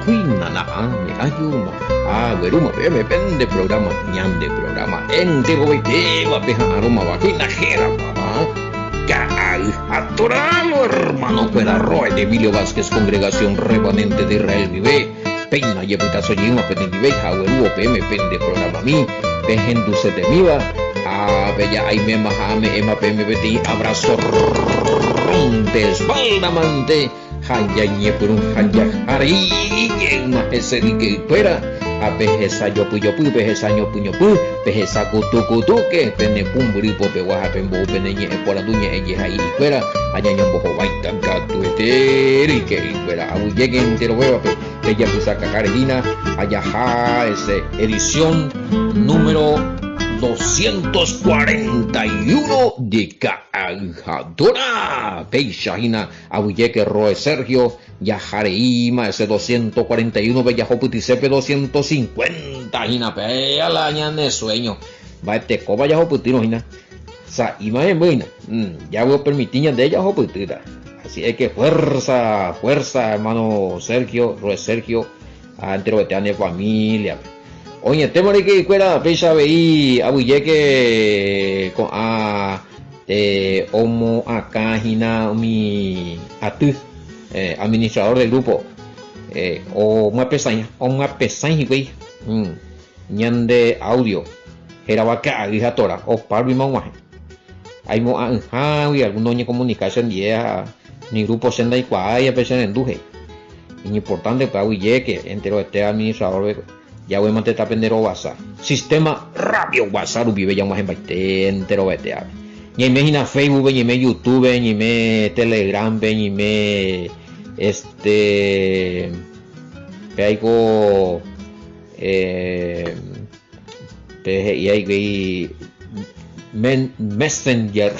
Quina na ame ayuma weruma me pende programa nyande programa entero tema peja aroma vaquina jera atoralo hermano Cuerarroe de Emilio Vázquez Congregación Remanente de Israel Vive Peina Yepita Soyima Pendive Jaweruo PM pende programa mi pejenduce de miva a bella aime mahame ema PM beti abrazo desbaldamante hanya purun hanya hari ma ese que fuera a pejesa yo pejesa ñopu pejesa kutu que pene pumburi pope waha pembo penenye por dunya eye ahí fuera hanya ñombo baita gato eteri que fuera abu lleguen entero hueva que ya puse cacarina allá ese edición número 241 de Cajadora Peixajina Abuyeque Roe Sergio Yajareima ese 241 Bellajoputicepe 250 Hina Peala ñane sueño va este coba Yajoputino Hina sa imagen buena ya voy a permitir de ella Joputira así es que fuerza hermano Sergio Roe Sergio entero de familia. Oye, tema de que fuera pesa veí abuyeque con homo acá hina mi atu administrador del grupo o una pesaña güey ñande audio era vaca agrijatora o parvi mauaje hay mo y algunos de comunicación vieja ni grupo senda y cuaya pesa en duje importante para abuyeque entero este administrador ya voy a mantener aprender WhatsApp sistema radio WhatsApp vive ya más en baite entero vete a ni me en Facebook ni me YouTube ni me Telegram ni me pego y hay Messenger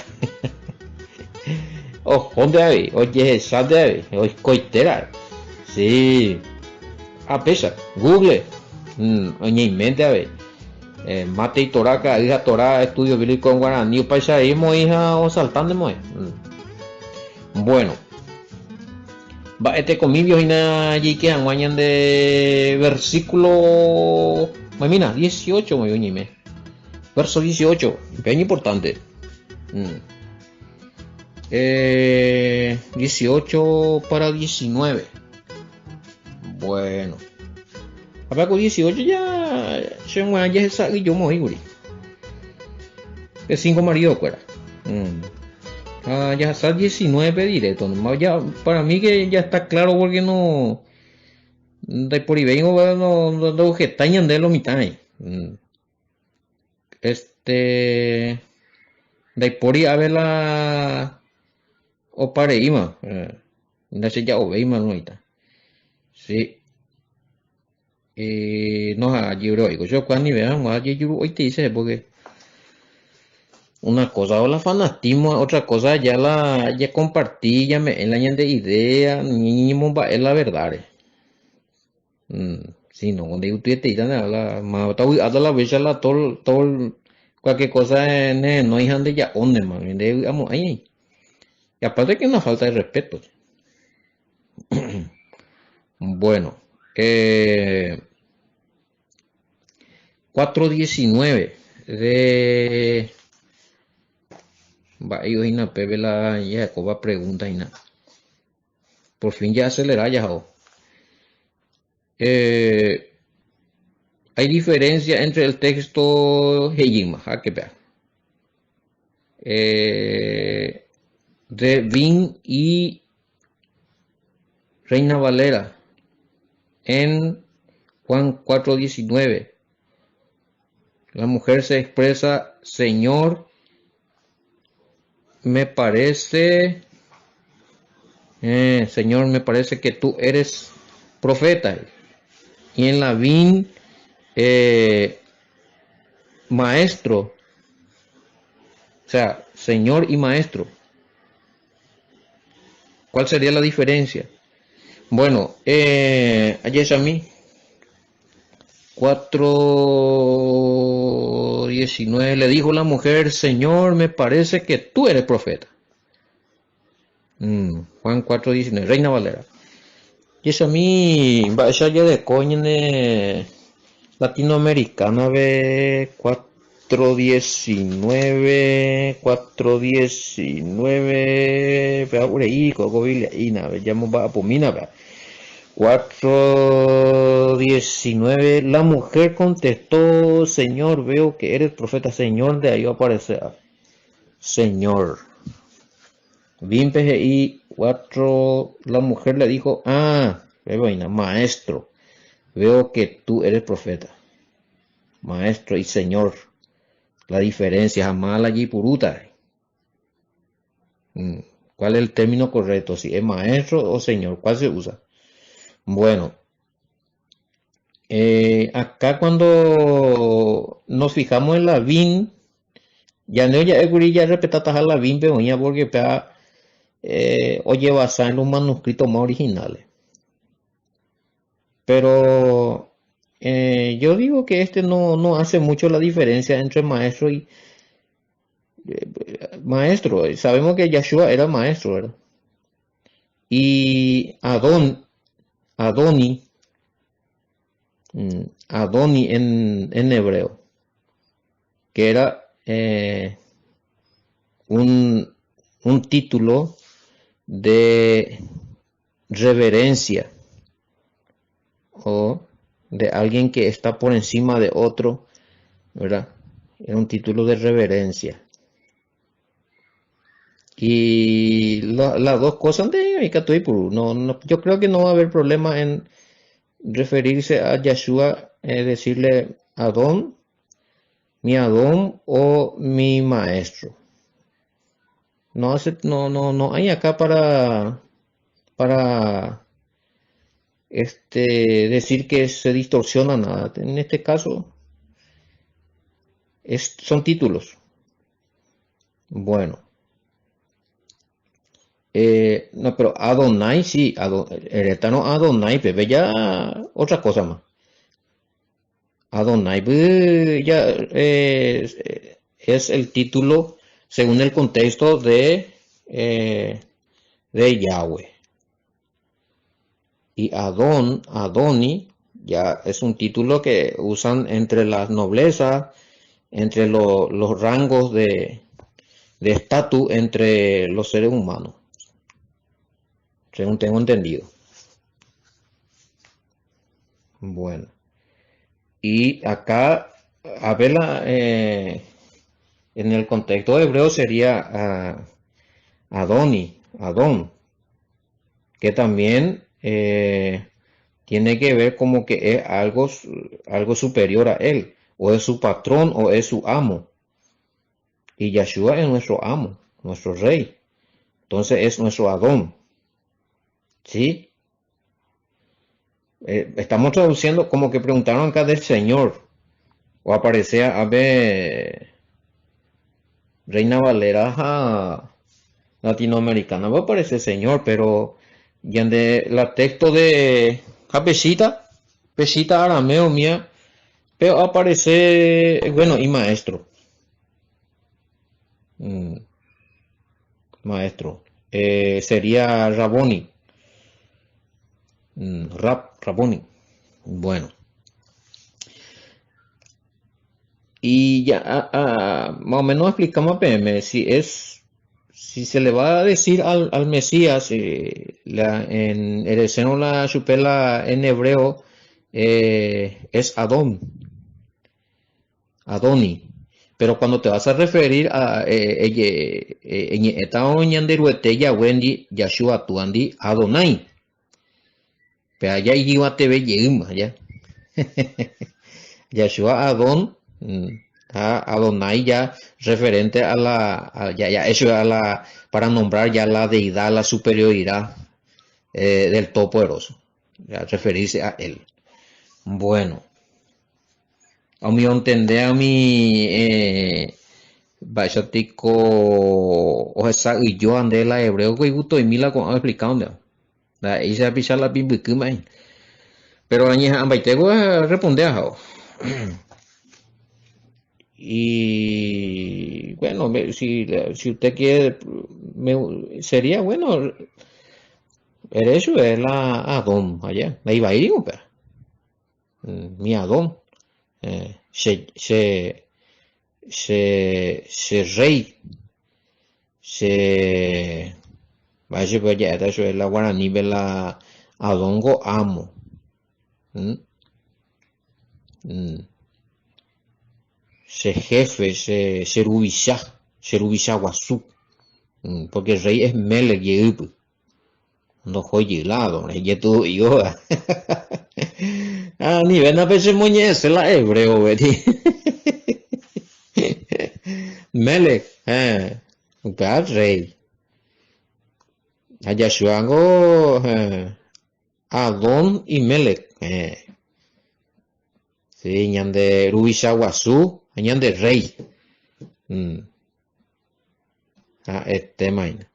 oh ¿dónde hay? Oye esa de hoy coitera sí a pesar Google en mente a ver mate y toraca hija torá estudio bíblico en guaraní paisaísmo hija o saltando bueno va este convivio y na allí que anguañan de versículo mira 18 muy bien verso 18 bien importante 18 para 19 bueno abajo 18 ya se me ya esa y yo morí es 5 marido fuera ya está 19 directo no, ya para mí que ya está claro porque no de por ahí vengo no que tañan de lo mitad de por ahí a ver la o pareima no sé ya o veima no está sí no allí bro yo cuando vean allí yo hoy te dice porque una cosa o la fanatismo otra cosa ya compartí ya me en la de idea ni bomba es la verdad si no donde usted te dice la mata a la vez la todo cualquier cosa no hay gente ya donde man digamos ahí y aparte que es una falta de respeto bueno 4:19 de va ellos ina pebe la ya Jacoba pregunta ina por fin ya acelera ya hay diferencia entre el texto Heyima que vea de Vin y Reina Valera en Juan 4:19 la mujer se expresa Señor me parece que tú eres profeta y en la Vin maestro o sea Señor y maestro ¿cuál sería la diferencia? Bueno ayer a mí 4:19 le dijo la mujer Señor me parece que tú eres profeta Juan Juan 4:19, Reina Valera. Y eso a mí, vaya ya de coño latinoamericana de 4:19, vea por ahí, coco vileína, llamo va a pomina, 4:19, la mujer contestó, Señor, veo que eres profeta. Señor, de ahí va a aparecer, Señor. y 4, la mujer le dijo, maestro, veo que tú eres profeta. Maestro y Señor, la diferencia, jamás la yipuruta. ¿Cuál es el término correcto? Si es maestro o señor, ¿cuál se usa? Bueno, acá cuando nos fijamos en la VIN, ya no ya ya respetatas la VIN, pero ya porque oye basada en los manuscritos más originales. Pero yo digo que no hace mucho la diferencia entre maestro y maestro. Sabemos que Yahshua era maestro, ¿verdad? Y Adoni en hebreo, que era un título de reverencia o de alguien que está por encima de otro, ¿verdad? Era un título de reverencia. Y las dos cosas de yo creo que no va a haber problema en referirse a Yahshua, decirle Adón, mi Adón o mi maestro. No hay acá para decir que se distorsiona nada. En este caso son títulos. Bueno. No, pero Adonai sí, el etano Adonai, pero ya otra cosa más. Adonai ya es el título según el contexto de Yahweh. Y Adoni, ya es un título que usan entre las noblezas, entre los rangos de estatus entre los seres humanos, según tengo entendido. Bueno. Y acá, a verla, en el contexto hebreo sería Adón, que también tiene que ver como que es algo superior a él, o es su patrón o es su amo. Y Yahshua es nuestro amo, nuestro rey. Entonces es nuestro Adón. ¿Sí? Estamos traduciendo como que preguntaron acá del Señor. O aparecía a ver Reina Valera latinoamericana. Va a aparecer Señor, pero ya de la texto de pesita arameo mía, pero aparece, bueno, y maestro. Maestro. Sería Raboni. Raboni. Bueno. Y ya más o menos explicamos a PM si se le va a decir al Mesías en el seno la chupela en hebreo es Adoni, pero cuando te vas a referir a esta oñanderuete Wendy Yahshua tuandi Adonai, pero allá iba te ve ya Yahshua Adon, Adonai ya referente ya eso para nombrar ya la deidad, la superioridad del Todopoderoso, ya referirse a él. Bueno, a mi entender, a mi Bachatico o esa y yo andé la hebreo que gusto y mila con explicando, ahí se pichar la biblia, pero añeja ambaitego responde a y bueno, si usted quiere, sería bueno Eso es la Adón allá, la iba a ir, pero mi Adón, se rey, se vaya pues ya, eso es la guaraní, la Adongo amo, ¿m? Mm, se jefe, se rubisha guasú, porque el rey es Melech y no joy lado, ya tú y yo. Ah, ni ven a veces moñez, la hebreo, ¿verdad? Melech, God rey. Allá hago Adón y Melech. Sí, ñan de Rubisha Guazú, ñan de rey. Este maina.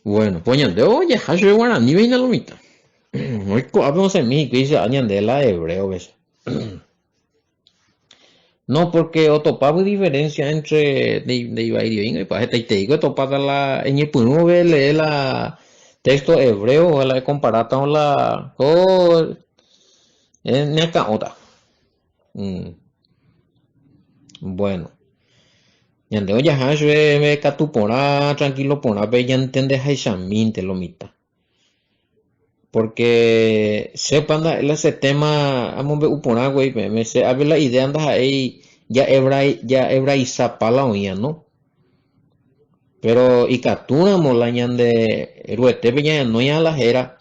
Bueno, pues ñan de oye, hasho guaraní, veina lo mita. Hoy habemos en mí, que dice añan de la hebreo, ¿ves? No, porque o topaba diferencia entre de Ibairión y pues te digo topada la en el puno leer la texto hebreo o la comparata con la o en acá otra. Bueno, yande oya hashwe me catupora tranquilo pona ve ya entiende haishamin te lo mita. Porque sepan ese tema amo ve upona güey me se a ver la idea anda ahí ya hebraiza pala oía, ¿no? Pero y captura molañan de ruete peña no ya la jera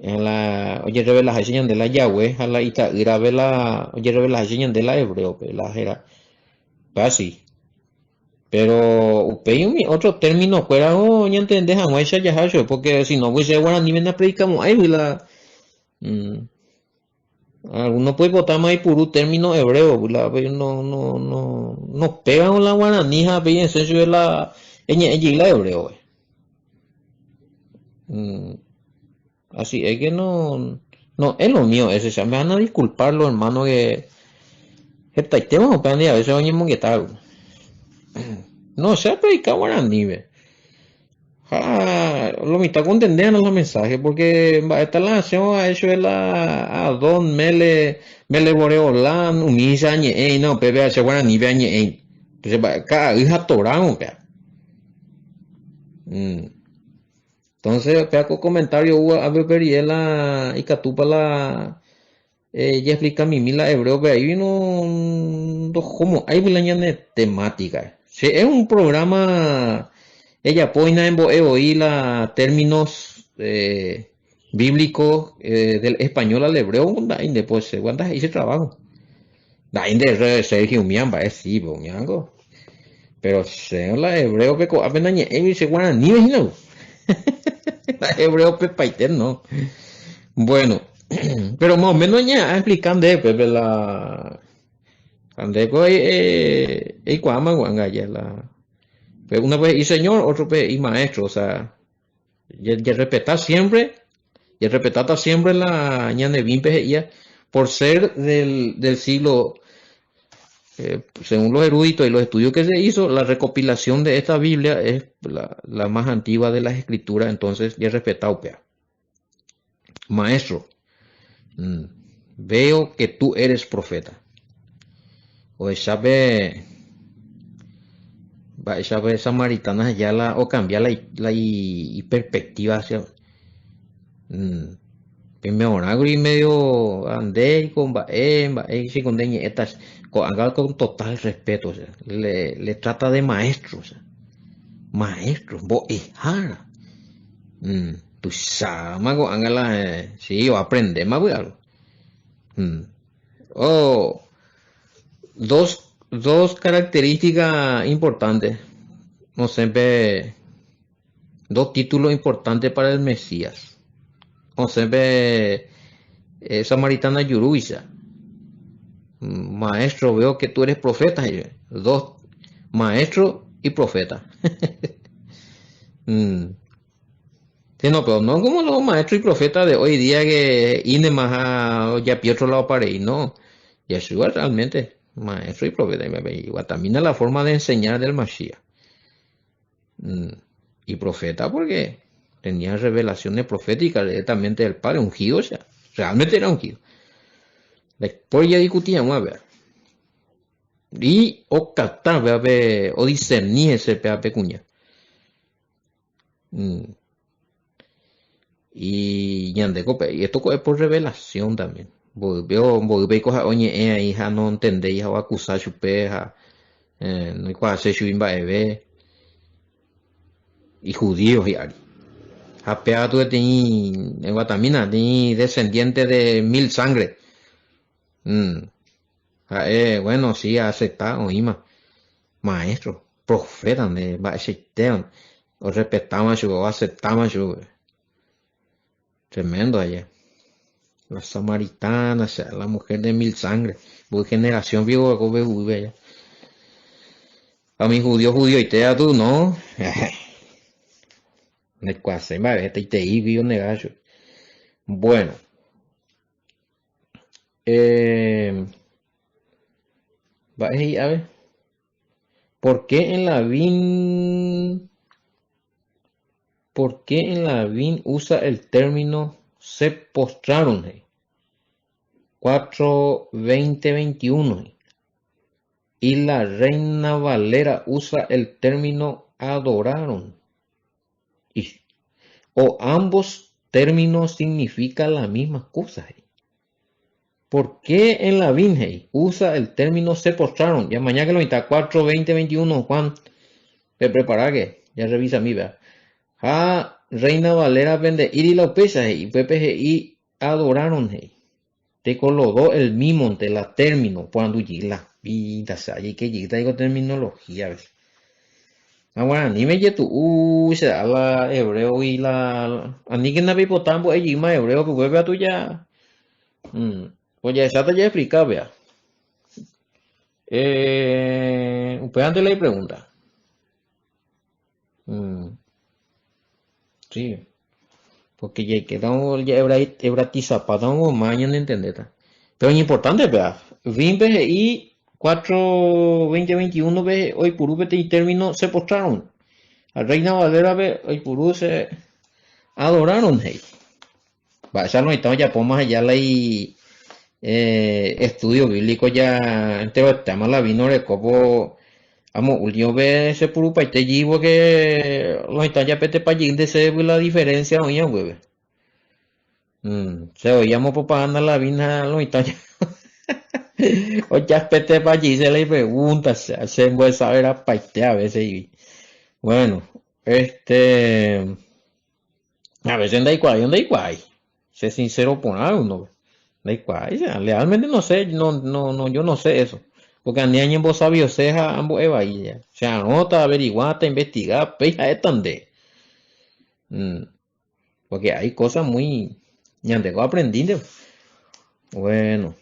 en la oye revela haseñan de la Yahweh a la ita ira vela oye revela haseñan de la hebreo la jera casi pero upeyumi otro término fuera oh ya entendés a muesha ya hasho porque si no pues se bueno ni ven predicamos ahí la mm, alguno puede votar más por un término hebreo la no pegan la guaranija pe en serio la en la hebreo. Mm, Así es que no es lo mío ese, me van a disculpar los hermanos que taitemos o a veces oñemos que tal. No se ha predicado guaraní, ve. Lo mitad contendean los mensajes porque esta la nación ha hecho la a don mele boreolán umisa ñe no pepe hace guaraní ve ñe entonces cada hija toramos pe. Entonces peaco comentario hubo a ver la y catupa la ya explica mi mila hebreo, pero ahí no como hay una temática. Si es un programa, ella pone en oír la términos bíblicos del español al hebreo, después se guarda ese trabajo. Da de Sergio Miamba, es sí, miango. Pero se la hebreo peco apenas ni se guarda ni no. La hebreo pepaiter no. Bueno, pero más o menos ya explicando Pepe la ande pues cuama guanga ya la pues una vez y señor otro vez y maestro o sea ya respetar siempre y respetar siempre la ñane bimpe ya por ser del siglo según los eruditos y los estudios que se hizo la recopilación de esta Biblia es la más antigua de las escrituras entonces ya respetado pea. Maestro, veo que tú eres profeta. O sabe samaritana ya o cambiar la perspectiva hacia primero y medio ande con si con estas con total respeto o sea, le trata de maestro o sea, maestro bo hijara tu sama con angala sí o aprende más algo oh dos características importantes no siempre dos títulos importantes para el Mesías no siempre Samaritana Yuruisa maestro veo que tú eres profeta dos maestro y profeta sí, no, pero no como los maestros y profetas de hoy día que ine más ya pi otro lado para ir, no. Yeshua realmente, maestro y profeta, igual también es la forma de enseñar del Mashiach. Y profeta porque tenía revelaciones proféticas directamente del Padre, ungido, o sea, realmente era ungido. Después ya discutíamos a ver. Y o captar, o discernir ese pecuña. Y ñandecope, y esto es por revelación también. Veo cosas, oye, hija, no entendéis, hija, acusar su peja, no hay cuál hacer su bebé, y judíos, y ari. Japea tú tení, en Guatamina, tení descendiente de 1000 sangre. Bueno, sí, aceptado, oíma. Maestro, profeta, de Baeshitean, o respetaban su, o aceptaban su. Tremendo allá. La samaritana, o sea, la mujer de 1000 sangre. Voy generación viejo, allá. A mi judío, y te da tú, no. Me cuase, este y te vio negacho. Bueno. Va a ver. ¿Por qué en la VIN usa el término se postraron? 4:20-21. Y la Reina Valera usa el término adoraron. O ambos términos significan la misma cosa. ¿Por qué en la VIN usa el término se postraron? Ya mañana que lo está 4:20-21, Juan. Te prepara que ya revisa mi vea. Reina Valera vende y la pesa y PPGI adoraron. Te colocó el mismo de la término cuando la vida y que llega digo terminología ves. Ahora ni me tu se da la hebreo y la ani que nabi potambo y más hebreo que vuelve a tuya. Pues ya esa te ya explicado vea. Usted antes le pregunta. Sí. Porque ya quedamos ya hebratizapado mañana entender. Pero es importante, vea. Vin y 4:20-21 hoy por y término se postraron. A Reina Valera hoy por se adoraron. Hey. Va, ya no estamos ya más allá la estudio bíblico ya entero tema la vino de copo. Vamos, último vez se por y te llevo que los están ya pete pa de se la diferencia oye hueve. Se oíamos propaganda la vina los están ya. O ya pete pa allí se le pregunta, se hace buen saber a paite a veces y bueno, a veces anda igual, sé sincero por algo, no, da igual, realmente no sé, no, yo no sé eso, porque andé en vos sabio ceja ambos eva y ya, se anota, averiguata, investigar, peja es tan de, porque hay cosas muy, ya tengo aprendido, bueno,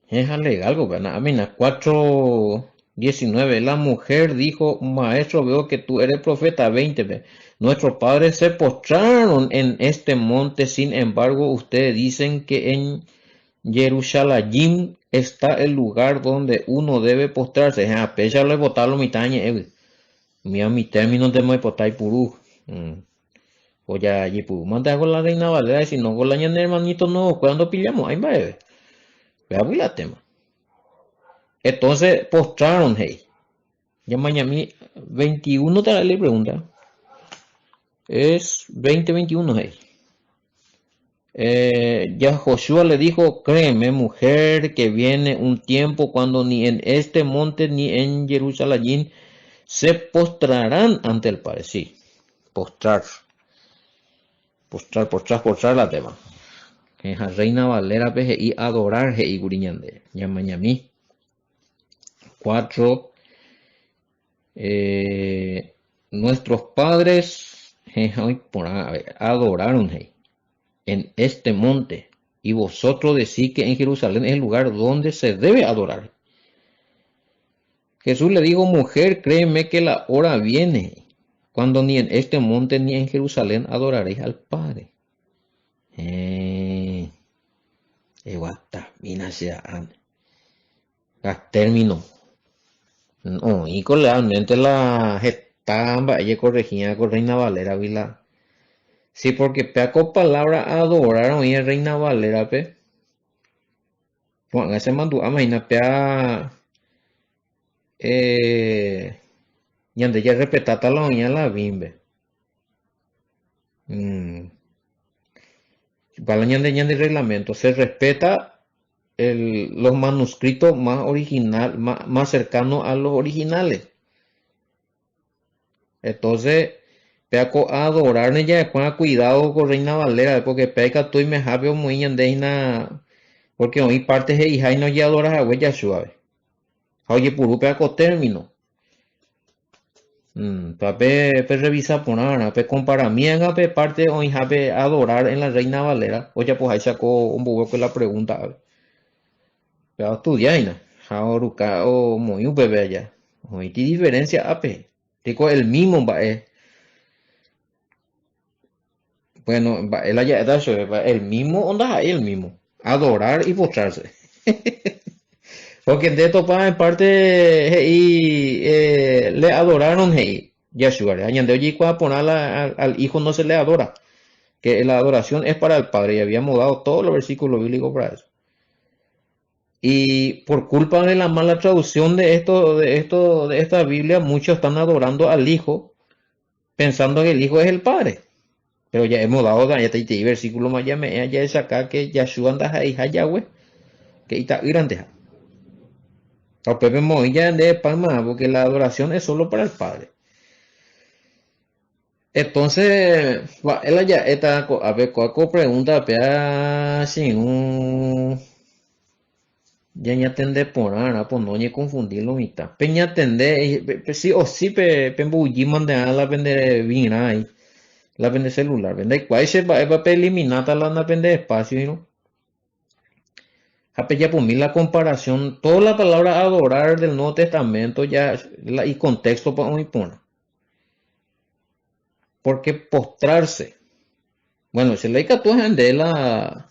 es algo, ¿verdad? Mira, 4:19. La mujer dijo, maestro, veo que tú eres profeta. 20. Nuestros padres se postraron en este monte, sin embargo, ustedes dicen que en Jerusalén está el lugar donde uno debe postrarse. A pesar de botarlo mi taña, mira mi término de me potar purú. O ya allí purú. Manda con la Reina Valera, y si no con la ñana hermanito, no, cuando pillamos, ahí va, Veamos la tema. Entonces postraron, hey. Ya mañana 21 te le pregunta. Es 20:21, hey. Ya Josué le dijo, créeme, mujer, que viene un tiempo cuando ni en este monte ni en Jerusalén se postrarán ante el Padre. Sí, postrar la tema. En la Reina Valera y adorar, hey, guriñande. Ya mañana 4. Nuestros padres adoraron en este monte y vosotros decís que en Jerusalén es el lugar donde se debe adorar. Jesús le dijo, mujer, créeme que la hora viene cuando ni en este monte ni en Jerusalén adoraréis al Padre. Término. No, y realmente la tamba, ella corregía con Reina Valera, vila. Sí, porque peaco palabra adoraron y Reina Valera, pe. Juan, ese mandu ama pea, eh, yande ya respetata la oña la bimbe. Mm. Para ñande reglamento, se respeta los manuscritos más original, más cercanos a los originales. Entonces, peaco a adorar ya después cuidado con Reina Valera, porque peca tú y me jabe muy ñande porque hoy parte de hija y no ya adoras a huella suave. Oye, puru peaco término. Pe revisa por nada, pe compara mienga pe parte hoy jabe adorar en la Reina Valera. Oye, pues ahí sacó un poco que la pregunta. Pero estudiar, ¿no? Ahora o muy un bebé allá. Hoy qué diferencia ape. Digo el mismo va bueno, va el allá está el mismo onda ahí el mismo. Adorar y postrarse. Porque de esto pa en parte y le adoraron hey. Yeshua, añade oye cuando poner al hijo no se le adora, que la adoración es para el padre y habíamos dado todos los versículos bíblicos para eso. Y por culpa de la mala traducción de esta Biblia, muchos están adorando al Hijo, pensando que el Hijo es el Padre. Pero ya hemos dado, ya te versículo más ya me ya es acá que Yahshua anda ahí, Yahweh, que está grande. O Pepe Moilla de Palma, porque la adoración es solo para el Padre. Entonces, él ya está, a ver, ¿cuál pregunta? Sin un ya tende por ahora, pues no ni confundirlo mitad. Peña tende, sí o sí, pe bulli mande a la vende vina ahí, la vende celular, vende cuál se va a eliminar la vende espacio, ¿no? Ya por mí la comparación, toda la palabra adorar del Nuevo Testamento ya, y contexto para muy pone. Porque postrarse, bueno, se le dice tú de la,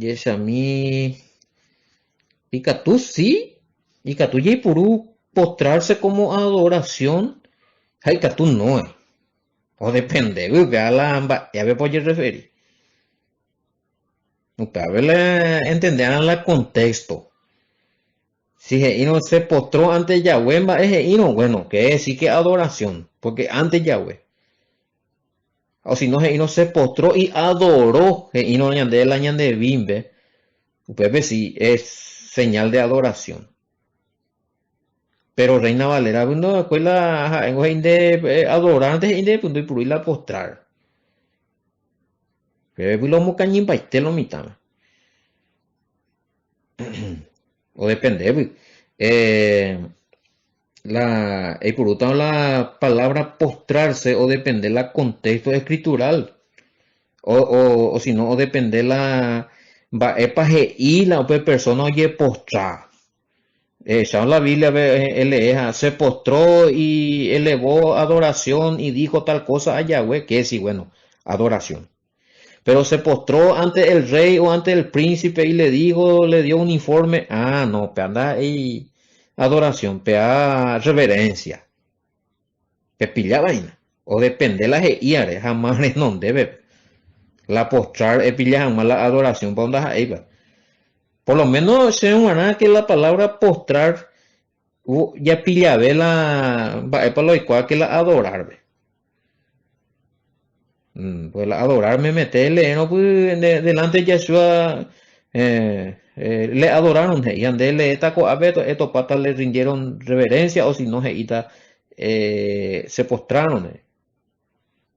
y a mí, y que tú sí, y que tú ya puru postrarse como adoración, hay que tú no es. O depende, vea la ya me puedo referir. Usted ver entender el contexto. Si no se postró ante Yahweh, es no, bueno, que es sí que adoración, porque ante Yahweh. O si no, no se postró y adoró, no añade el añade bimbe, usted sí es señal de adoración. Pero Reina Valera, no, escuela, en de adorar, de punto y por la postrar. Pero lo mocañín paiste lo mitad. O depende, por otro la palabra postrarse o depende del contexto escritural. O si no, o depende la epaje y la persona oye postrar. Ya en la Biblia se postró y elevó adoración y dijo tal cosa a Yahweh, que es, y bueno, adoración. Pero se postró ante el rey o ante el príncipe y le dijo, le dio un informe. Ah, no, pe anda ahí adoración, pe a reverencia. Pe pilla vaina. O depende la iare, jamás no debe. La postrar es pilla jamás la adoración, pa onda ahí va. Por lo menos se me que la palabra postrar ya pilla ve la va para lo igual que la adorar ve. Pues la adorar me metele, no pues delante de Yeshua le adoraron y andele taco abeto estos patas le rindieron reverencia o si no se postraron.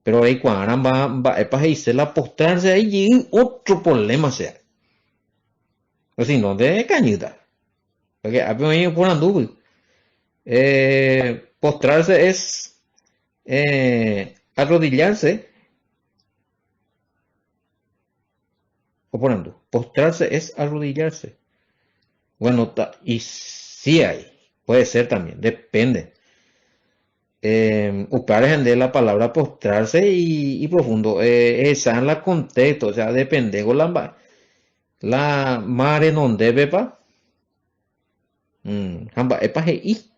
Pero ahí cuando va para irse la postrarse ahí llega otro problema sea. O si no de cañita. Porque a mí por anduvo. Postrarse es arrodillarse. Oponendo, postrarse es arrodillarse. Bueno, y sí hay, puede ser también, depende. Upares de la palabra postrarse y profundo. Esa en la contexto, o sea, depende. La mare non debe pa. Hamba epa y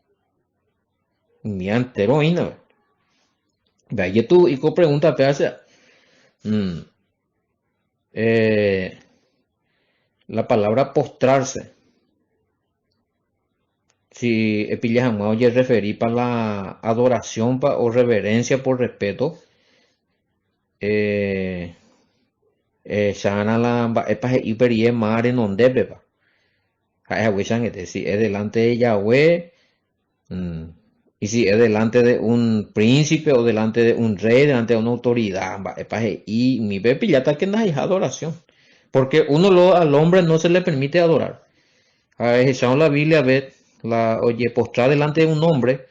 mi entero ina. Ve ahí tú y con pregunta te hace. mm, eh, la palabra postrarse. Si pillas a oye referir para la adoración o reverencia por respeto, eh, shana la epa hiper y mar en donde beba. Si es delante de Yahweh, mm, y si es delante de un príncipe o delante de un rey, delante de una autoridad, y mi bepi ya está que no hay adoración. Porque al hombre no se le permite adorar. Echamos la Biblia a ver, oye, postrar delante de un hombre,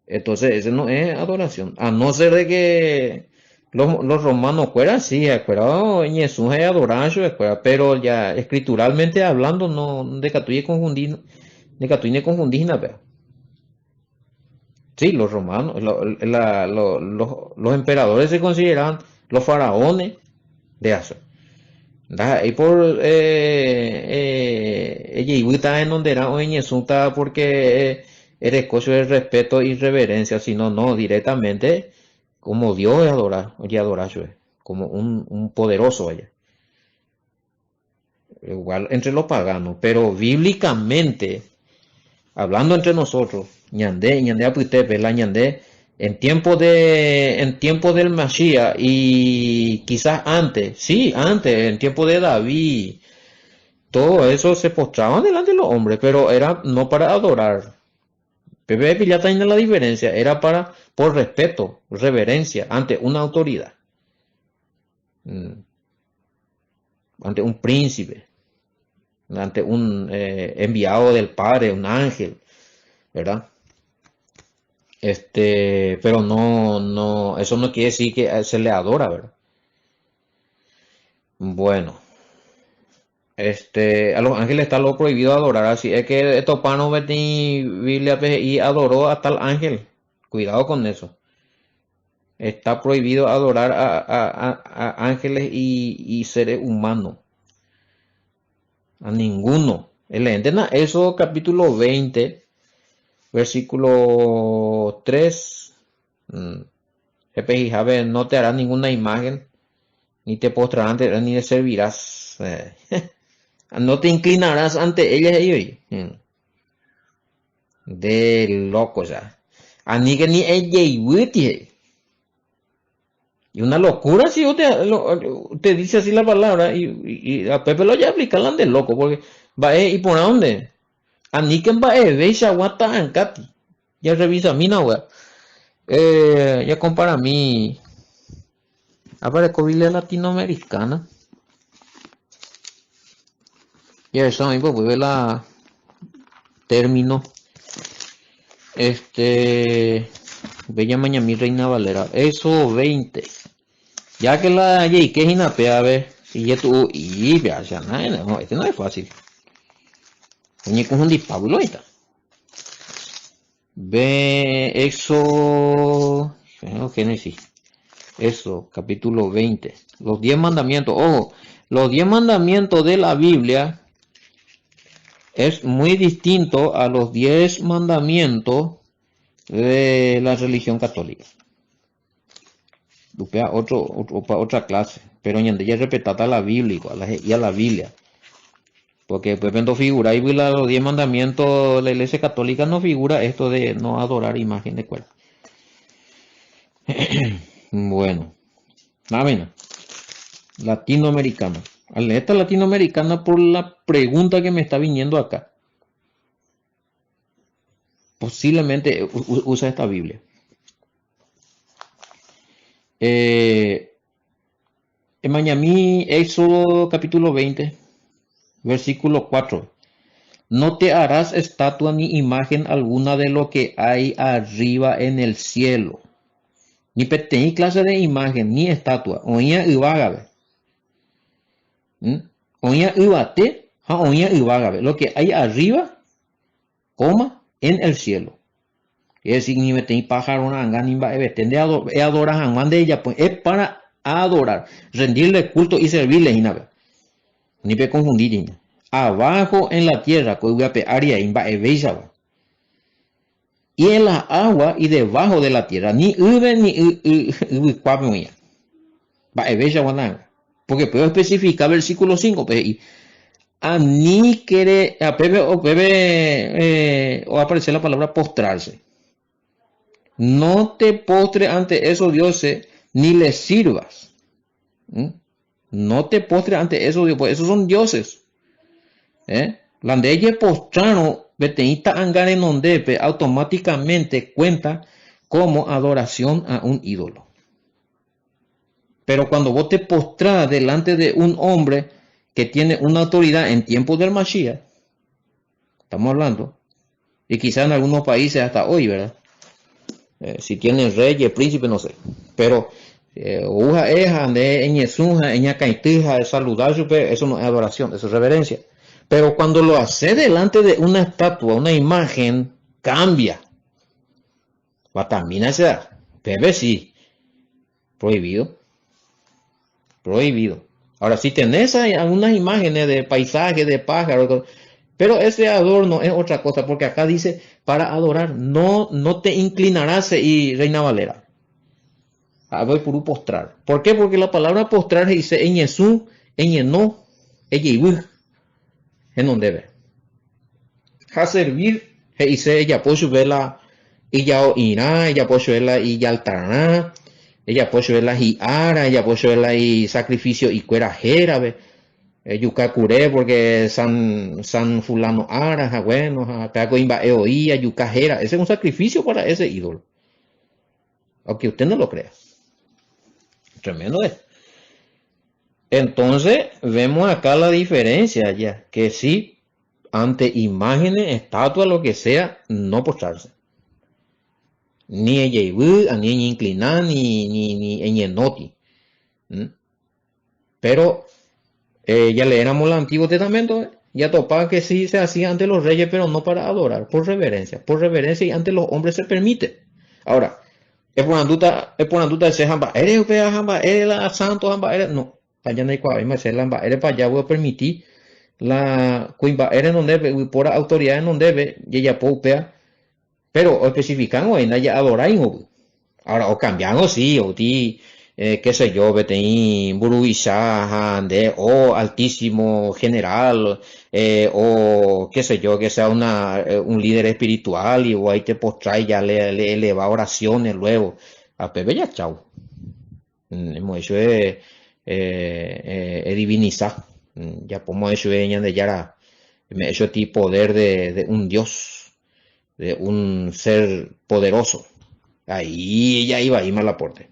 entonces ese no es adoración. A no ser de que los romanos fueran, sí, en Jesús es adorar, pero ya escrituralmente hablando, no de que confundir, nada. Sí, los romanos, los emperadores se consideraban los faraones de Asia. Y por ella iguita en donde era o en Yesuta porque eres cocho de respeto y reverencia, sino no, directamente como Dios es adorar, oye adorar como un poderoso allá. Igual entre los paganos, pero bíblicamente, hablando entre nosotros, ñandé apuitepe, la ñandé, en tiempo del Mashiach y quizás antes, sí, antes, en tiempo de David, todo eso se postraban delante de los hombres, pero era no para adorar. Pepe ya está en la diferencia, era por respeto, reverencia, ante una autoridad, ante un príncipe, ante un enviado del Padre, un ángel, ¿verdad? Pero no, eso no quiere decir que se le adora, ¿verdad? Bueno, a los ángeles está lo prohibido adorar, así es que estos panos metí Biblia y adoró hasta el ángel. Cuidado con eso. Está prohibido adorar a ángeles y seres humanos. A ninguno. Eso capítulo 20, versículo 3. No te hará ninguna imagen, ni te postrarás ni te servirás. No te inclinarás ante ellas. De loco ya. Ani que ni ella y una locura si yo te dice así la palabra y a Pepe lo ya aplican de loco porque va y por dónde ani que va ve shawata ancati ya revisa mi na ya compara mi aparece Biblia latinoamericana y eso ahí pues ve la término Bella Mañamí Reina Valera eso 20 ya que la y que hinapea a ver y ya tú y vea ya no este no es fácil oye con un Pablo ahí está ve eso Génesis eso capítulo 20 los 10 mandamientos ojo los 10 mandamientos de la Biblia es muy distinto a los 10 mandamientos de la religión católica. Otra clase, pero ya respetata la Biblia y a la Biblia. Porque después cuando figura y los 10 mandamientos de la iglesia católica no figura esto de no adorar imagen de cuerpo. Bueno, nada latinoamericano. Esta latinoamericana por la pregunta que me está viniendo acá. Posiblemente usa esta Biblia. En Miami, Éxodo capítulo 20, versículo 4. No te harás estatua ni imagen alguna de lo que hay arriba en el cielo. Ni pequeña clase de imagen, ni estatua. Oía ibágabe. Oía ibate, oía ibágabe. Lo que hay arriba, en el cielo. Es decir, ni metí pájaro, ni adorar a de ella, pues es para adorar, rendirle culto y servirle, ni pe confundir. Abajo en la tierra, área, y en la agua y debajo de la tierra. Ni ube ni cuape va a ver. Porque puedo especificar versículo 5, pues, y a ni quiere, a Pepe o Pepe, o aparecer la palabra postrarse. No te postres ante esos dioses, ni les sirvas. ¿Mm? No te postres ante esos dioses, pues esos son dioses. La ley postrano, beteíta angare nondepe, automáticamente cuenta como adoración a un ídolo. Pero cuando vos te postras delante de un hombre que tiene una autoridad en tiempos del Mashiach, estamos hablando, y quizás en algunos países hasta hoy, ¿verdad? Si tienen reyes, príncipes, no sé. Pero uja eja, de eñesunja, eñacaitija, saludar, eso no es adoración, eso es reverencia. Pero cuando lo hace delante de una estatua, una imagen, cambia. Batamina se da. Bebé sí. Prohibido. Prohibido. Ahora, si tenés algunas imágenes de paisajes, de pájaros, pero ese adorno es otra cosa, porque acá dice, para adorar, no te inclinarás y Reina Valera. Voy por postrar. ¿Por qué? Porque la palabra postrar dice en Jesús, en Yenó, en Yehu, en donde ve. A servir, dice ella puede verla, ella irá, ella puede verla y altará, ella puede verla y ara, ella puede verla y sacrificio y cuerajera, ve. Yucacuré porque san fulano ara, bueno, peaco imba eoía, yucajera, ese es un sacrificio para ese ídolo. Aunque usted no lo crea. Tremendo es. Entonces, vemos acá la diferencia ya, que sí, ante imágenes, estatuas, lo que sea, no postrarse. Ni ella ni inclinar, ni enoti. Pero ya leéramos el Antiguo Testamento, ya topaba que sí se hacía ante los reyes, pero no para adorar, por reverencia. Por reverencia y ante los hombres se permite. Ahora, es por una duda de ser jamba, eres la santo, jamba, eres, no. Allá no hay cual, me la jamba, eres para allá, voy a permitir la cuimba, eres donde debe, por autoridad en donde debe, y ella puede, pero especifican o en allá adorar, ahora, o cambian o sí, o ti, qué sé yo, Beteín, Buruisha, o altísimo general, o qué sé yo, que sea un líder espiritual y o ahí te postras y ya le eleva oraciones luego. A Pepe ya chao. Hemos hecho divinizar. Ya podemos hecho de Yara, me hecho ti poder de un Dios, de un ser poderoso. Ahí ya iba a irme al aporte.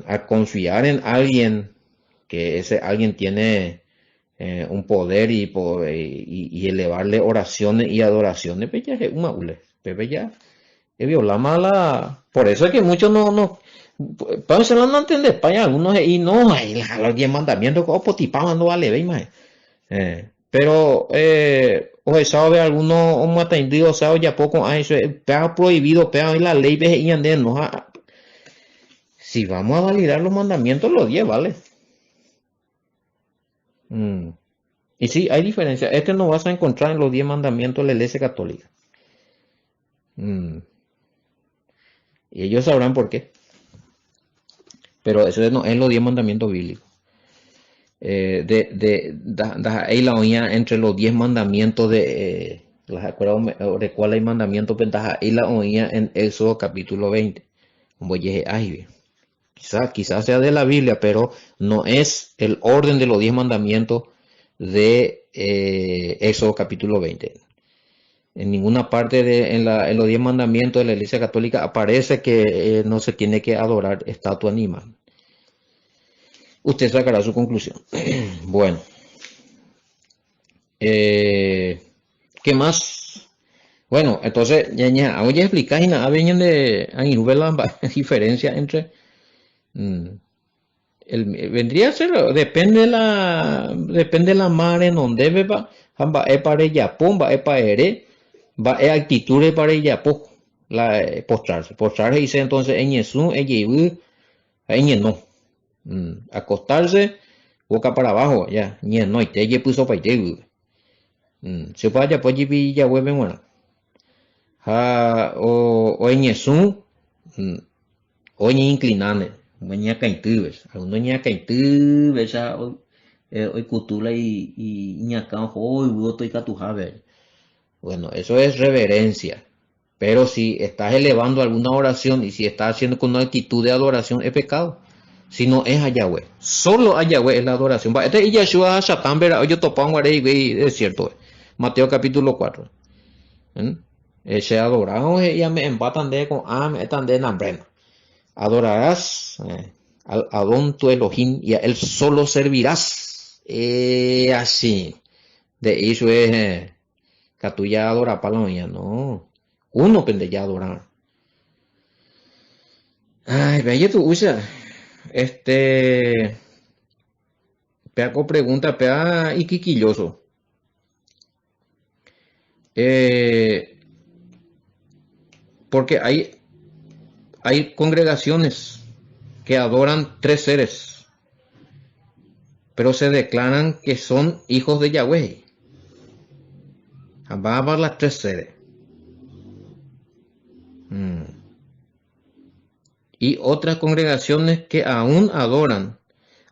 A confiar en alguien, que ese alguien tiene un poder y elevarle oraciones y adoraciones, pues ya es un maule, pues ya es viola mala. Por eso es que muchos no, para eso no entienden España, algunos y no, hay los 10 mandamientos, como potipaban, no vale, ve, pero, o esa ve algunos, o mata indio, o sea, ya poco, eso es prohibido, pega la ley, ve, y anden, no, si vamos a validar los mandamientos, los 10, ¿vale? Y sí, hay diferencia. Este no vas a encontrar en los 10 mandamientos de la Iglesia Católica. Y ellos sabrán por qué. Pero eso no es los 10 mandamientos bíblicos. Ahí la oía entre los 10 mandamientos de... ¿De cuál hay mandamientos? Ahí la oía en Éxodo capítulo 20. Como dije, ay, quizás sea de la Biblia, pero no es el orden de los 10 mandamientos de Éxodo capítulo 20. En ninguna parte en los 10 mandamientos de la Iglesia Católica aparece que no se tiene que adorar estatua animal. Usted sacará su conclusión. Bueno. ¿Qué más? Bueno, entonces, ya voy a explicar y nada, venían de la diferencia entre... vendría a ser, depende la mar en donde va, es para ella, va, es para ere, va, es actitud para ella, la postrarse dice entonces en Jesús, en no, acostarse, boca para abajo, ya, no, y te puso para te, se vaya, pues ya vuelve, bueno, o eñesun, o ñe inclinane, ña caintibes, alguno ña caintibes, hoy cutula y ñacan hoy voto y catujabe. Bueno, eso es reverencia. Pero si estás elevando alguna oración y si estás haciendo con una actitud de adoración, es pecado. Si no es a Yahweh. Solo a Yahweh es la adoración. Este es Yeshua Shatan, ¿verdad? Yo topan es cierto. Mateo capítulo 4. Se adoramos y ya me empatan de con am, están de nambrena. Adorarás al Adón tu Elohim y a él solo servirás. Así. De eso es que tú ya adoras para la mañana. No. Uno pende ya adorar. Ay, vaya tú usa. Pea con pregunta, pea y quiquilloso. Porque hay congregaciones que adoran tres seres, pero se declaran que son hijos de Yahweh. Va a haber las tres seres. Y otras congregaciones que aún adoran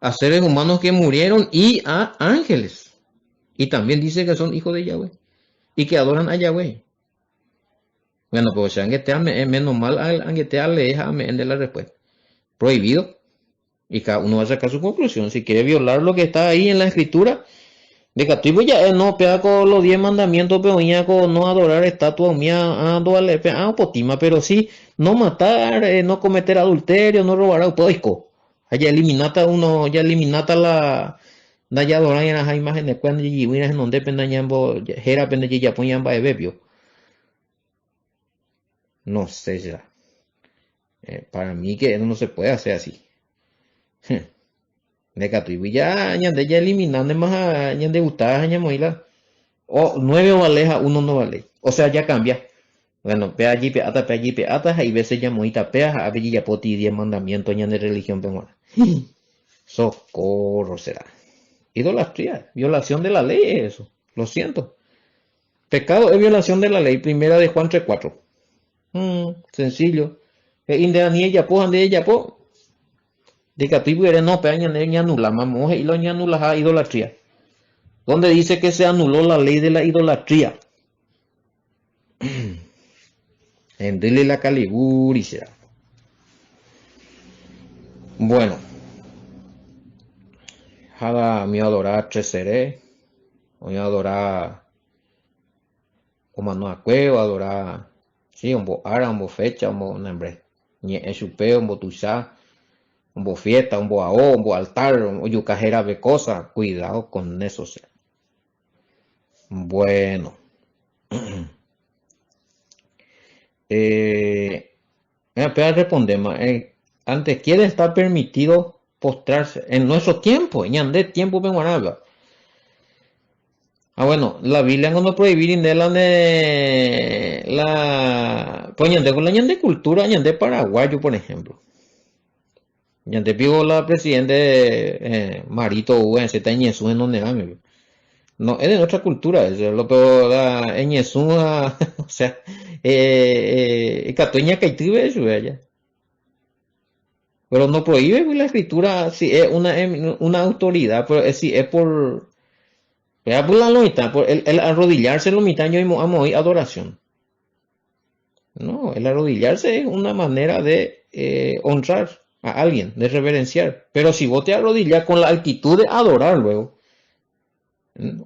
a seres humanos que murieron y a ángeles. Y también dice que son hijos de Yahweh. Y que adoran a Yahweh. Bueno, pues menos mal le deja de la respuesta. Prohibido. Y cada uno va a sacar su conclusión. Si quiere violar lo que está ahí en la escritura, de que ya no pega con los 10 mandamientos, pero ya con no adorar estatuas mía, potima, pero sí, no matar, no cometer adulterio, no robar autoisco. Ya eliminata la ya adorar en las imágenes cuando y en donde depende ñambo, jera pende ya ponían ba ebebio. No sé ya. Para mí que eso no se puede hacer así. De catu ya ñande ya eliminando más ñande gustada ñamoila. O 9 valeja, uno no vale. O sea, ya cambia. Bueno, pe allí pe ata, hay veces ya moita pea, a ver ya poti 10 mandamientos ñande religión peruana. Socorro será. Idolatría, violación de la ley es eso. Lo siento. Pecado es violación de la ley, primera de Juan 3:4. Sencillo. Indeanía ya po, ande ya po. De cativo eres no, pe ñanula, mamoje y lo ñanula idolatría. Donde dice que se anuló la ley de la idolatría. En Dele la Caliburicia. Bueno. Jada mi adorar Treseré. O mi adorar Omanoa Cueo, adorar. Sí, un bo ara, un bo fecha, un bo nombre. Ni en chupeo, un bo tuchá. Un bo fiesta, un bo ao, un bo altar, un yucajera de cosas. Cuidado con eso. Bueno. Espera, respondemos. Antes, ¿quiere estar permitido postrarse en nuestro tiempo? Ñandé tiempo penguanaba. Bueno, la Biblia no prohibir de la pues ñandé con la ñandé cultura, ñandé paraguayo, por ejemplo. Ñandé pido la presidente Marito UNZ Ñezú en donde dame. No, es de nuestra cultura, eso lo peor da Ñezú, o sea, Catoña Caitibe eso allá. Pero no prohíbe pues, la escritura si es una autoridad, pero si es por la lomita, por el arrodillarse lo mitad yo amo hoy adoración. No, el arrodillarse es una manera de honrar a alguien, de reverenciar. Pero si vos te arrodillas con la actitud de adorar luego,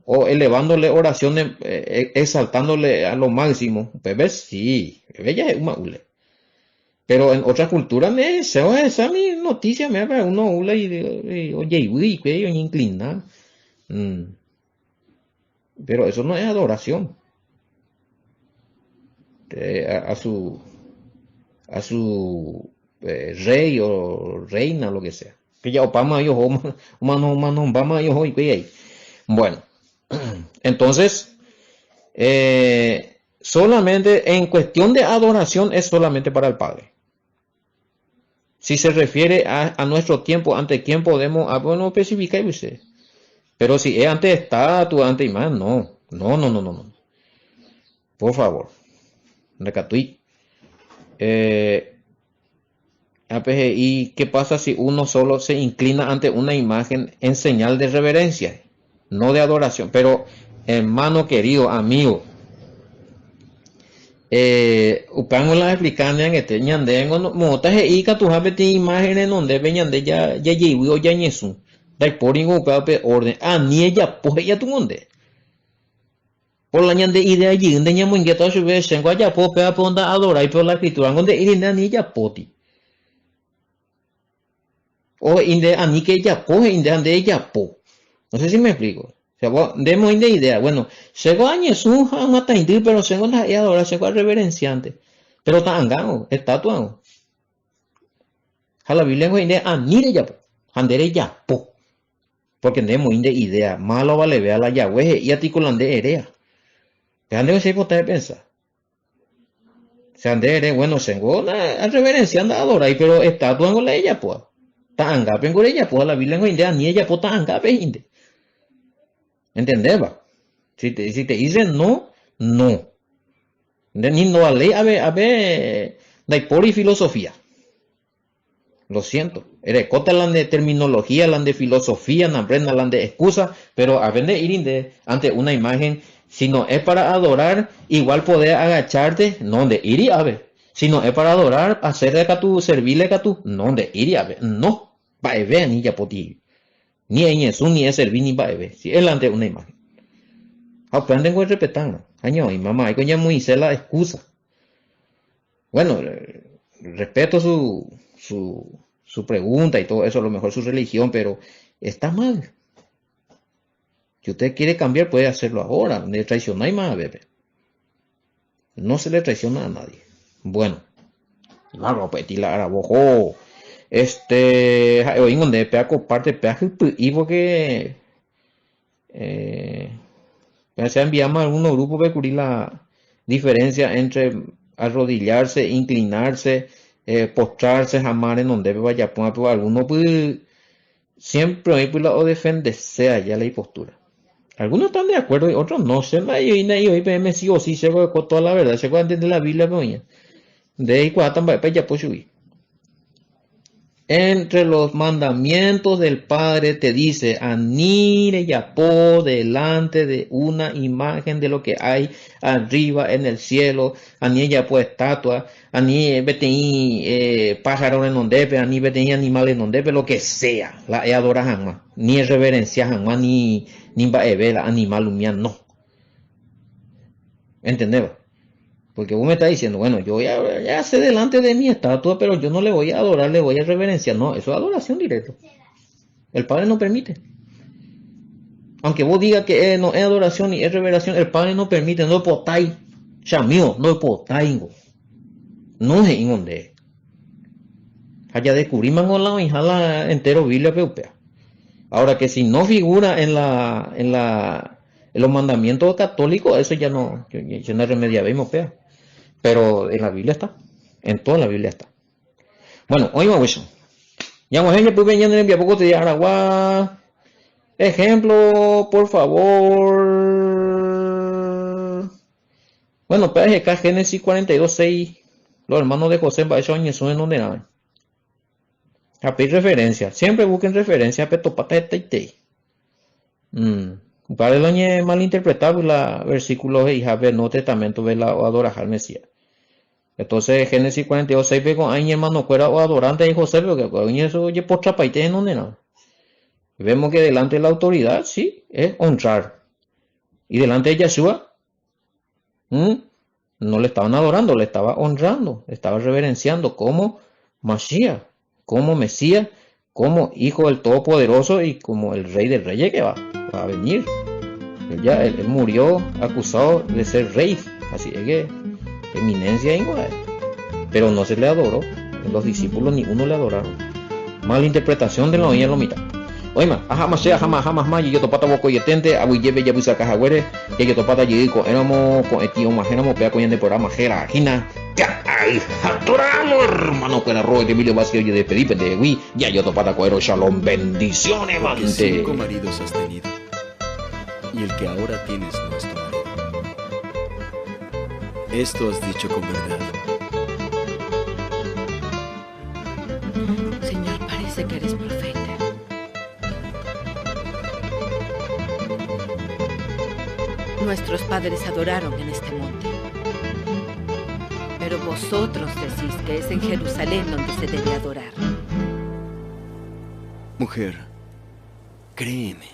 o elevándole oraciones, exaltándole a lo máximo, bebé sí, bebé ya es un maule. Pero en otras culturas, esa mi noticia, me va uno ula y oye, uy, que yo inclina. Pero eso no es adoración a su rey o reina, lo que sea. Que ya opama yo, humano, vamos yo hoy, ahí. Bueno, entonces, solamente en cuestión de adoración es solamente para el Padre. Si se refiere a nuestro tiempo, ante quién podemos, bueno, especificar usted. Pero si es ante estatua, ante imagen, no. Por favor. recatui. ¿Y qué pasa si uno solo se inclina ante una imagen en señal de reverencia, no de adoración? Pero, hermano querido, amigo, upango la explicando en este ñande motas y catujabe ti imágenes donde veñande ya llevo ya ñesu da por ningún orden ni ella pues ya tu monde por la ñande idea allí donde ñamo inquieto su vez en guaya po pea ponda adora y por la escritura donde irina ni ella poti o inde ani que ella po inde ande ella po, no sé si me explico. O sea, demos una idea. Bueno, llegó a Jesús a matar, pero llegó a ahora llegó a reverenciante. Pero está angano, estatua. A la Biblia no idea, anire ya, andere ya po. Porque demos una idea. Malo vale ver a la Yahweh y articulando erea. Ande se puede pensar. Se ande bueno, llegó a reverenciando ahora, pero estatua no la ella pues. Está anga, pero ella pues la Biblia no idea ni ella pues está anga, inde. ¿Entendés? Si te dicen no, no. Ni no a ley, a ver, por y filosofía. Lo siento. Erecota la de terminología, la de filosofía, no aprenda la de excusa, pero a ver de ir ante una imagen, si no es para adorar, igual poder agacharte, no de ir y a ver. Si no es para adorar, hacerle a tu, servirle a tu, no de ir y a ver. No, va a ver ni ya poti. Ni en eso, ni es servir, ni va a ver. Si es ante una imagen. Aprenden a respetar. Año, y mamá, hay que muy la excusa. Bueno, respeto su pregunta y todo eso, a lo mejor su religión, pero está mal. Si usted quiere cambiar, puede hacerlo ahora. No le traicionáis más, bebé. No se le traiciona a nadie. Bueno, la ropa de la arabojo. Hoy donde peaco parte peaje y porque se enviamos a algunos grupos para cubrir la diferencia entre arrodillarse, inclinarse, postrarse, jamás en donde vaya poner, pero algunos pues siempre hay pues o defenderse allá la postura. Algunos están de acuerdo y otros no. Se va y hoy PM sí o sí se va con toda la verdad, se va a entender la Biblia, de ahí cuando para ya pues subir. Entre los mandamientos del Padre te dice, anire yapó delante de una imagen de lo que hay arriba en el cielo, ani yapó estatua, ani vete pájaro en donde, ani vete animales en donde, lo que sea, la adora jamás, ni reverencia jamás, ni va a ver animal humano, no. ¿Entendés? Porque vos me estás diciendo, bueno, yo ya sé delante de mi estatua, pero yo no le voy a adorar, le voy a reverenciar. No, eso es adoración directa. El Padre no permite. Aunque vos digas que no es adoración ni es revelación, el Padre no permite, no potáis. Chamío, no potáis. No es en donde. Allá descubrimos con la hijala entero Biblia peupea. Ahora que si no figura en los mandamientos católicos, eso ya no remediabemos, pea. Pero en la Biblia está. En toda la Biblia está. Bueno, hoy vamos a eso. Ya vamos a ver, pues venía en poco te Aragua. Ejemplo, por favor. Bueno, pues acá Génesis 42:6. Los hermanos de José Baishon Jesús en donde nada. A pedir referencia. Siempre busquen referencia a Petopata de Teitei. Para el malinterpretable la versículo de Hija no testamento de la adorar al Mesías. Entonces Génesis 42:6 ve con ay hermano fuera o adorante de José, porque con eso oye postra paite en donde no. Vemos que delante de la autoridad sí es honrar. Y delante de Yeshua no le estaban adorando, le estaba honrando, le estaba reverenciando como Mashiach, como Mesías, como Hijo del Todopoderoso y como el Rey del Rey que va a venir. Él murió acusado de ser rey, así es que eminencia igual, pero no se le adoró. Los discípulos ni uno le adoraron. Mala interpretación de la oía lo mitad. Oye, jamás más, yo topata boco y etente, abu lleve ya busa caja güere, que yo topata llego, éramos con etio más, éramos pea con el programa, jera, gina, ya, ay, atoramos, hermano, que era rojo, de Emilio Vázquez, yo despedí, de Wii, ya yo topata coero, shalom, bendiciones, mante. 5 maridos has tenido, y el que ahora tienes no es tu marido. Esto has dicho con verdad. Señor, parece que eres profeta. Nuestros padres adoraron en este monte. Pero vosotros decís que es en Jerusalén donde se debe adorar. Mujer, créeme,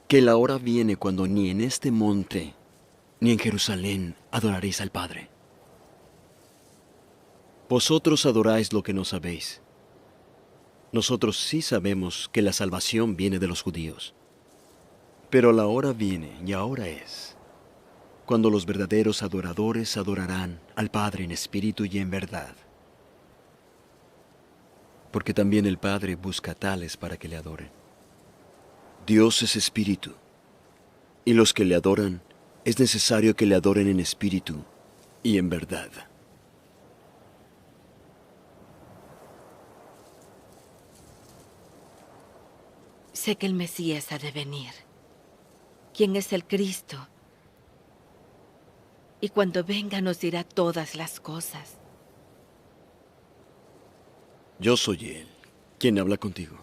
que la hora viene cuando ni en este monte ni en Jerusalén adoraréis al Padre. Vosotros adoráis lo que no sabéis. Nosotros sí sabemos que la salvación viene de los judíos. Pero la hora viene, y ahora es, cuando los verdaderos adoradores adorarán al Padre en espíritu y en verdad. Porque también el Padre busca tales para que le adoren. Dios es espíritu, y los que le adoran es necesario que le adoren en espíritu y en verdad. Sé que el Mesías ha de venir. ¿Quién es el Cristo? Y cuando venga nos dirá todas las cosas. Yo soy Él, quien habla contigo.